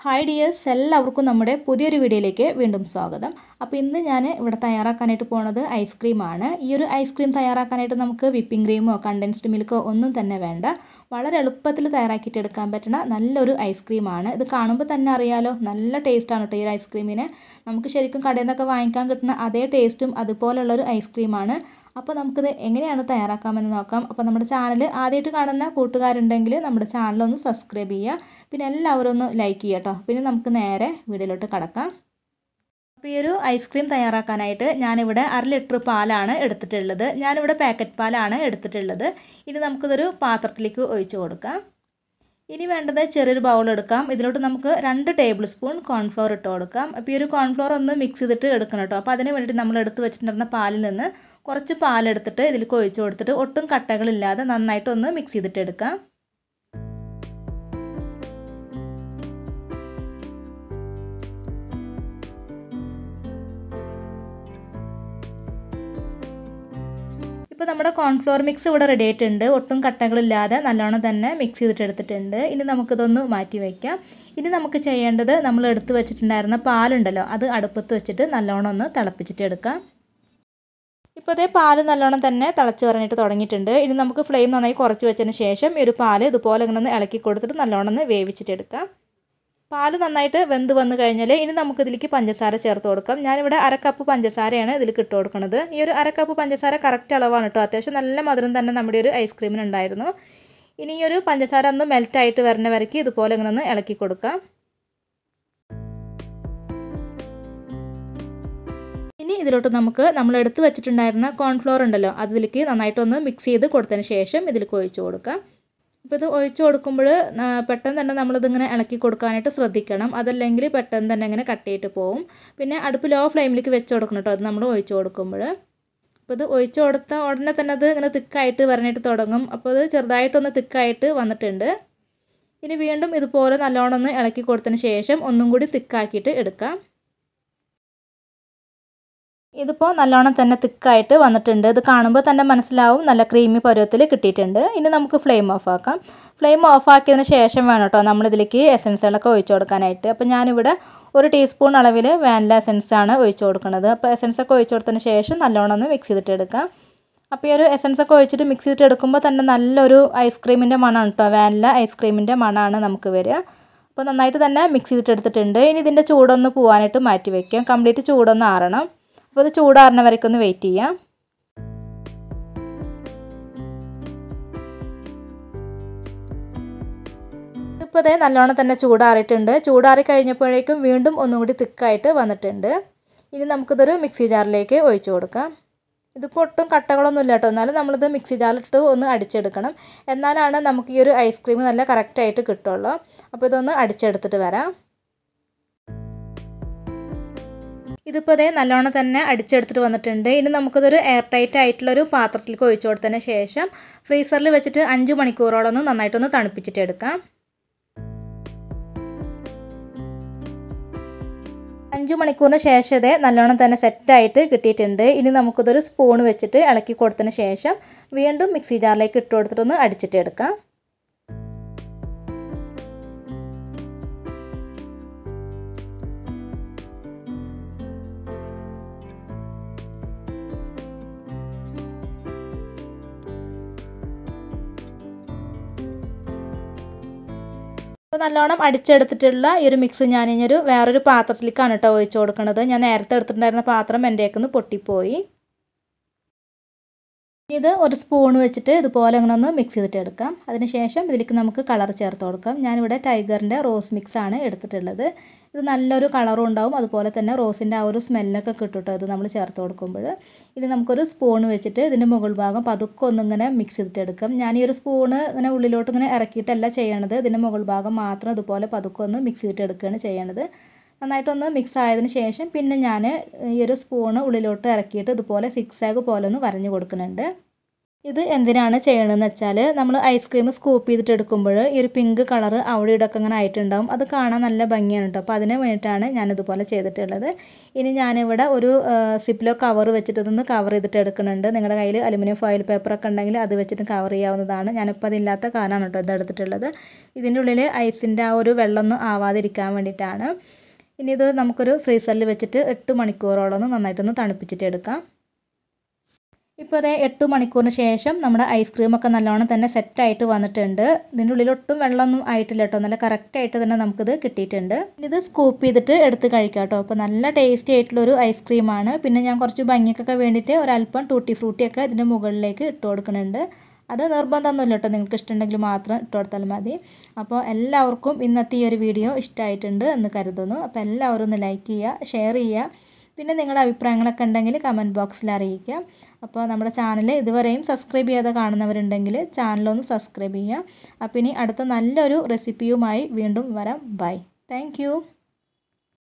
Hi dears, എല്ലാവർക്കും നമ്മുടെ പുതിയൊരു വീഡിയോയിലേക്ക് വീണ്ടും സ്വാഗതം. അപ്പോൾ ഇന്ന് ഞാൻ ഇവിടെ തയ്യാറാക്കാനായിട്ട് പോകുന്നത് ഐസ്ക്രീമാണ്. ഈ ഒരു ഐസ്ക്രീം തയ്യാറാക്കാനായിട്ട് നമുക്ക് വിപ്പിംഗ് ക്രീമോ കണ്ടൻസ്ഡ് മിൽക്കോ ഒന്നും തന്നെ വേണ്ട. വളരെ എളുപ്പത്തിൽ തയ്യാറാക്കിയിട്ട് എടുക്കാൻ പറ്റുന്ന നല്ലൊരു ഐസ്ക്രീമാണ്. ഇത് കാണുമ്പോൾ തന്നെ അറിയാലോ, നല്ല ടേസ്റ്റാണ് കേട്ടോ ഈ ഒരു ഐസ്ക്രീമിന്. നമുക്ക് ശരിക്കും കടയിൽ നിന്നൊക്കെ വാങ്ങിക്കാൻ കിട്ടുന്ന അതേ ടേസ്റ്റും അതുപോലുള്ളൊരു ഐസ്ക്രീമാണ്. അപ്പോൾ നമുക്കിത് എങ്ങനെയാണ് തയ്യാറാക്കാമെന്ന് നോക്കാം. അപ്പോൾ നമ്മുടെ ചാനൽ ആദ്യമായിട്ട് കാണുന്ന കൂട്ടുകാരുണ്ടെങ്കിൽ നമ്മുടെ ചാനലൊന്ന് സബ്സ്ക്രൈബ് ചെയ്യുക. പിന്നെ എല്ലാവരും ഒന്ന് ലൈക്ക് ചെയ്യുക കേട്ടോ. പിന്നെ നമുക്ക് നേരെ വീഡിയോയിലോട്ട് കടക്കാം. അപ്പോൾ ഈ ഒരു ഐസ്ക്രീം തയ്യാറാക്കാനായിട്ട് ഞാനിവിടെ 1/2 ലിറ്റർ പാലാണ് എടുത്തിട്ടുള്ളത്. ഞാനിവിടെ പാക്കറ്റ് പാലാണ് എടുത്തിട്ടുള്ളത്. ഇനി നമുക്കിതൊരു പാത്രത്തിലേക്ക് ഒഴിച്ച് കൊടുക്കാം. ഇനി വേണ്ടത് ചെറിയൊരു ബൗൾ എടുക്കാം. ഇതിലോട്ട് നമുക്ക് 2 ടേബിൾ സ്പൂൺ കോൺഫ്ലോർ ഇട്ട് കൊടുക്കാം. അപ്പോൾ ഈ ഒരു കോൺഫ്ലോർ ഒന്ന് മിക്സ് ചെയ്തിട്ട് എടുക്കണം കേട്ടോ. അപ്പോൾ അതിന് വേണ്ടിയിട്ട് നമ്മൾ എടുത്ത് വെച്ചിട്ടുണ്ടായിരുന്ന പാലിൽ നിന്ന് കുറച്ച് പാലെടുത്തിട്ട് ഇതിലേക്ക് ഒഴിച്ച് കൊടുത്തിട്ട് ഒട്ടും കട്ടകളില്ലാതെ നന്നായിട്ടൊന്ന് മിക്സ് ചെയ്തിട്ട് എടുക്കാം. ഇപ്പോൾ നമ്മുടെ കോൺഫ്ലോർ മിക്സ് ഇവിടെ റെഡി ആയിട്ടുണ്ട്. ഒട്ടും കട്ടകളില്ലാതെ നല്ലോണം തന്നെ മിക്സ് ചെയ്തിട്ട് എടുത്തിട്ടുണ്ട്. ഇനി നമുക്കിതൊന്ന് മാറ്റി വയ്ക്കാം. ഇനി നമുക്ക് ചെയ്യേണ്ടത് നമ്മൾ എടുത്ത് വെച്ചിട്ടുണ്ടായിരുന്ന പാലുണ്ടല്ലോ, അത് അടുപ്പത്ത് വെച്ചിട്ട് നല്ലോണം ഒന്ന് തിളപ്പിച്ചിട്ട് എടുക്കാം. ഇപ്പോൾ അതേ പാല് നല്ലോണം തന്നെ തിളച്ച് വരാനായിട്ട് തുടങ്ങിയിട്ടുണ്ട്. ഇനി നമുക്ക് ഫ്ലെയിം നന്നായി കുറച്ച് വെച്ചതിന് ശേഷം ഈ ഒരു പാല് ഇതുപോലെ ഇങ്ങനെ ഒന്ന് ഇളക്കി കൊടുത്തിട്ട് നല്ലോണം ഒന്ന് വേവിച്ചിട്ടെടുക്കാം. പാല് നന്നായിട്ട് വെന്ത് വന്നു കഴിഞ്ഞാൽ ഇനി നമുക്കിതിലേക്ക് പഞ്ചസാര ചേർത്ത് കൊടുക്കാം. ഞാനിവിടെ 1/2 കപ്പ് പഞ്ചസാരയാണ് ഇതിലേക്ക് ഇട്ട് കൊടുക്കുന്നത്. ഈ ഒരു 1/2 കപ്പ് പഞ്ചസാര കറക്റ്റ് അളവാണ് കേട്ടോ. അത്യാവശ്യം നല്ല മധുരം തന്നെ നമ്മുടെ ഒരു ഐസ്ക്രീമിനുണ്ടായിരുന്നു. ഇനി ഈ ഒരു പഞ്ചസാര ഒന്ന് മെൽറ്റായിട്ട് വരുന്ന വരയ്ക്ക് ഇതുപോലെ ഇങ്ങനെ ഒന്ന് ഇളക്കി കൊടുക്കാം. ഇനി ഇതിലോട്ട് നമുക്ക് നമ്മൾ എടുത്ത് വെച്ചിട്ടുണ്ടായിരുന്ന കോൺഫ്ലോർ ഉണ്ടല്ലോ, അതിലേക്ക് നന്നായിട്ടൊന്ന് മിക്സ് ചെയ്ത് കൊടുത്തതിന് ശേഷം ഇതിലേക്ക് ഒഴിച്ച് കൊടുക്കാം. അപ്പോൾ ഇത് ഒഴിച്ച് കൊടുക്കുമ്പോൾ പെട്ടെന്ന് തന്നെ നമ്മളിതിങ്ങനെ ഇളക്കി കൊടുക്കാനായിട്ട് ശ്രദ്ധിക്കണം. അതല്ലെങ്കിൽ പെട്ടെന്ന് തന്നെ ഇങ്ങനെ കട്ടിയിട്ട് പോവും. പിന്നെ അടുപ്പ് ലോ ഫ്ലെയിമിലേക്ക് വെച്ച് കൊടുക്കണം കേട്ടോ അത് നമ്മൾ ഒഴിച്ച് കൊടുക്കുമ്പോൾ. അപ്പോൾ ഇത് ഒഴിച്ച് കൊടുത്ത ഉടനെ തന്നെ അത് ഇങ്ങനെ തിക്കായിട്ട് വരാനായിട്ട് തുടങ്ങും. അപ്പോൾ ഇത് ചെറുതായിട്ടൊന്ന് തിക്കായിട്ട് വന്നിട്ടുണ്ട്. ഇനി വീണ്ടും ഇതുപോലെ നല്ലോണം ഒന്ന് ഇളക്കി കൊടുത്തതിന് ശേഷം ഒന്നും കൂടി തിക്കാക്കിയിട്ട് എടുക്കാം. ഇതിപ്പോൾ നല്ലോണം തന്നെ തിക്കായിട്ട് വന്നിട്ടുണ്ട്. ഇത് കാണുമ്പോൾ തന്നെ മനസ്സിലാവും നല്ല ക്രീമി പരുവത്തിൽ കിട്ടിയിട്ടുണ്ട്. ഇനി നമുക്ക് ഫ്ലെയിം ഓഫ് ആക്കാം. ഫ്ലെയിം ഓഫ് ആക്കിയതിന് ശേഷം വേണം കേട്ടോ നമ്മളിതിലേക്ക് എസൻസുകളൊക്കെ ഒഴിച്ച് കൊടുക്കാനായിട്ട്. അപ്പോൾ ഞാനിവിടെ 1 ടീസ്പൂൺ അളവിൽ വാനില എസൻസാണ് ഒഴിച്ച് കൊടുക്കുന്നത്. അപ്പോൾ എസൻസൊക്കെ ഒഴിച്ച് കൊടുത്തതിന് ശേഷം നല്ലോണം ഒന്ന് മിക്സ് ചെയ്തിട്ട് എടുക്കാം. അപ്പോൾ ഈ ഒരു എസൻസൊക്കെ ഒഴിച്ചിട്ട് മിക്സ് ചെയ്തിട്ട് എടുക്കുമ്പോൾ തന്നെ നല്ലൊരു ഐസ്ക്രീമിൻ്റെ മണമാണ് കേട്ടോ. വാനില ഐസ്ക്രീമിൻ്റെ മണമാണ് നമുക്ക് വരിക. അപ്പോൾ നന്നായിട്ട് തന്നെ മിക്സ് ചെയ്തിട്ട് എടുത്തിട്ടുണ്ട്. ഇനി ഇതിൻ്റെ ചൂടൊന്ന് പോകാനായിട്ട് മാറ്റി വയ്ക്കാം. കംപ്ലീറ്റ് ചൂടൊന്ന് ആറണം. അപ്പോൾ അത് ചൂടാറുന്ന വരയ്ക്കൊന്ന് വെയിറ്റ് ചെയ്യാം. ഇപ്പോൾ അതേ നല്ലോണം തന്നെ ചൂടാറിയിട്ടുണ്ട്. ചൂടാറി കഴിഞ്ഞപ്പോഴേക്കും വീണ്ടും ഒന്നുകൂടി തിക്കായിട്ട് വന്നിട്ടുണ്ട്. ഇനി നമുക്കിതൊരു മിക്സി ജാറിലേക്ക് ഒഴിച്ച് കൊടുക്കാം. ഇതിപ്പോൾ ഒട്ടും കട്ടകളൊന്നും ഇല്ല കേട്ടോ. എന്നാലും നമ്മളിത് മിക്സി ജാറിലിട്ട് ഒന്ന് അടിച്ചെടുക്കണം. എന്നാലാണ് നമുക്ക് ഈ ഒരു ഐസ്ക്രീം നല്ല കറക്റ്റായിട്ട് കിട്ടുള്ളൂ. അപ്പോൾ ഇതൊന്ന് അടിച്ചെടുത്തിട്ട് വരാം. ഇതിപ്പോൾ അതേ നല്ലോണം തന്നെ അടിച്ചെടുത്തിട്ട് വന്നിട്ടുണ്ട്. ഇനി നമുക്കിതൊരു എയർ ടൈറ്റ് ആയിട്ടുള്ളൊരു പാത്രത്തിലേക്ക് ഒഴിച്ചു കൊടുത്തതിന് ശേഷം ഫ്രീസറിൽ വെച്ചിട്ട് 5 മണിക്കൂറോളം ഒന്ന് നന്നായിട്ടൊന്ന് തണുപ്പിച്ചിട്ട് എടുക്കാം. 5 മണിക്കൂറിന് ശേഷം ഇതേ നല്ലോണം തന്നെ സെറ്റായിട്ട് കിട്ടിയിട്ടുണ്ട്. ഇനി നമുക്കിതൊരു സ്പൂൺ വെച്ചിട്ട് ഇളക്കി കൊടുത്തതിന് ശേഷം വീണ്ടും മിക്സി ജാറിലേക്ക് ഇട്ട് കൊടുത്തിട്ടൊന്ന് അടിച്ചിട്ട് എടുക്കാം. അപ്പോൾ നല്ലോണം അടിച്ചെടുത്തിട്ടുള്ള ഈ ഒരു മിക്സ് ഞാൻ ഇനി വേറൊരു പാത്രത്തിലേക്കാണ് കേട്ടോ ഒഴിച്ച് കൊടുക്കുന്നത്. ഞാൻ നേരത്തെ എടുത്തിട്ടുണ്ടായിരുന്ന പാത്രം എൻ്റെ കയ്യിൽ പൊട്ടിപ്പോയി. ഇത് ഒരു സ്പൂൺ വെച്ചിട്ട് ഇതുപോലെ ഇങ്ങനെ ഒന്ന് മിക്സ് ചെയ്തിട്ട് എടുക്കാം. അതിനുശേഷം ഇതിലേക്ക് നമുക്ക് കളർ ചേർത്ത് കൊടുക്കാം. ഞാനിവിടെ ടൈഗറിൻ്റെ റോസ് മിക്സാണ് എടുത്തിട്ടുള്ളത്. ഇത് നല്ലൊരു കളറും ഉണ്ടാവും. അതുപോലെ തന്നെ റോസിൻ്റെ ആ ഒരു സ്മെല്ലൊക്കെ കിട്ടും കേട്ടോ ഇത് നമ്മൾ ചേർത്ത് കൊടുക്കുമ്പോൾ. ഇനി നമുക്കൊരു സ്പൂൺ വെച്ചിട്ട് ഇതിൻ്റെ മുകൾ ഭാഗം പതുക്കെ ഒന്നിങ്ങനെ മിക്സ് ചെയ്തിട്ട് എടുക്കാം. ഞാൻ ഈ ഒരു സ്പൂണ് ഇങ്ങനെ ഉള്ളിലോട്ട് ഇങ്ങനെ ഇറക്കിയിട്ടല്ല ചെയ്യണത്. ഇതിൻ്റെ മുകൾ ഭാഗം മാത്രം ഇതുപോലെ പതുക്കെ ഒന്ന് മിക്സ് ചെയ്തിട്ട് എടുക്കുകയാണ് ചെയ്യണത്. നന്നായിട്ടൊന്ന് മിക്സ് ആയതിന് ശേഷം പിന്നെ ഞാൻ ഈ ഒരു സ്പൂണ് ഉള്ളിലോട്ട് ഇറക്കിയിട്ട് ഇതുപോലെ സിക്സാഗ് പോലെ ഒന്ന് വരഞ്ഞു കൊടുക്കുന്നുണ്ട്. ഇത് എന്തിനാണ് ചെയ്യണമെന്ന് വെച്ചാൽ നമ്മൾ ഐസ്ക്രീം സ്കൂപ്പ് ചെയ്തിട്ട് എടുക്കുമ്പോൾ ഈ ഒരു പിങ്ക് കളർ അവിടെ ഇവിടെയൊക്കെ അങ്ങനെ ആയിട്ടുണ്ടാവും. അത് കാണാൻ നല്ല ഭംഗിയാണ് കേട്ടോ. അപ്പോൾ അതിന് വേണ്ടിയിട്ടാണ് ഞാനിതുപോലെ ചെയ്തിട്ടുള്ളത്. ഇനി ഞാനിവിടെ ഒരു സിപ്ലോ കവർ വെച്ചിട്ട് ഇതൊന്ന് കവർ ചെയ്തിട്ട് എടുക്കുന്നുണ്ട്. നിങ്ങളുടെ കയ്യിൽ അലുമിനിയം ഫോയിൽ പേപ്പറൊക്കെ ഉണ്ടെങ്കിൽ അത് വെച്ചിട്ട് കവർ ചെയ്യാവുന്നതാണ്. ഞാനിപ്പോൾ അതില്ലാത്ത കാരണമാണ് കേട്ടോ ഇത് എടുത്തിട്ടുള്ളത്. ഇതിൻ്റെ ഉള്ളിൽ ഐസിൻ്റെ ആ ഒരു വെള്ളമൊന്നും ആവാതിരിക്കാൻ വേണ്ടിയിട്ടാണ്. ഇനി ഇത് നമുക്കൊരു ഫ്രീസറിൽ വെച്ചിട്ട് 8 മണിക്കൂറോളം നന്നായിട്ടൊന്ന് തണുപ്പിച്ചിട്ട് എടുക്കാം. ഇപ്പോൾ അതേ 8 മണിക്കൂറിന് ശേഷം നമ്മുടെ ഐസ്ക്രീമൊക്കെ നല്ലോണം തന്നെ സെറ്റായിട്ട് വന്നിട്ടുണ്ട്. ഇതിൻ്റെ ഉള്ളിൽ ഒട്ടും വെള്ളമൊന്നും ആയിട്ടില്ല കേട്ടോ. നല്ല കറക്റ്റായിട്ട് തന്നെ നമുക്കിത് കിട്ടിയിട്ടുണ്ട്. ഇത് സ്കൂപ്പ് ചെയ്തിട്ട് എടുത്ത് കഴിക്കാം കേട്ടോ. അപ്പോൾ നല്ല ടേസ്റ്റി ആയിട്ടുള്ളൊരു ഐസ്ക്രീമാണ്. പിന്നെ ഞാൻ കുറച്ച് ഭംഗിക്കൊക്കെ വേണ്ടിയിട്ട് ഒരല്പം ടൂട്ടി ഫ്രൂട്ടിയൊക്കെ ഇതിൻ്റെ മുകളിലേക്ക് ഇട്ട് കൊടുക്കുന്നുണ്ട്. അത് നിർബന്ധമൊന്നുമില്ല കേട്ടോ. നിങ്ങൾക്ക് ഇഷ്ടമുണ്ടെങ്കിൽ മാത്രം ഇട്ട് കൊടുത്താൽ മതി. അപ്പോൾ എല്ലാവർക്കും ഇന്നത്തെ ഈ ഒരു വീഡിയോ ഇഷ്ടമായിട്ടുണ്ട് എന്ന് കരുതുന്നു. അപ്പോൾ എല്ലാവരും ഒന്ന് ലൈക്ക് ചെയ്യുക, ഷെയർ ചെയ്യുക. പിന്നെ നിങ്ങളുടെ അഭിപ്രായങ്ങളൊക്കെ ഉണ്ടെങ്കിൽ കമൻറ്റ് ബോക്സിൽ അറിയിക്കുക. അപ്പോൾ നമ്മുടെ ചാനൽ ഇതുവരെയും സബ്സ്ക്രൈബ് ചെയ്യാതെ കാണുന്നവരുണ്ടെങ്കിൽ ചാനലൊന്ന് സബ്സ്ക്രൈബ് ചെയ്യുക. അപ്പോൾ ഇനി അടുത്ത നല്ലൊരു റെസിപ്പിയുമായി വീണ്ടും വരാം. ബൈ. താങ്ക്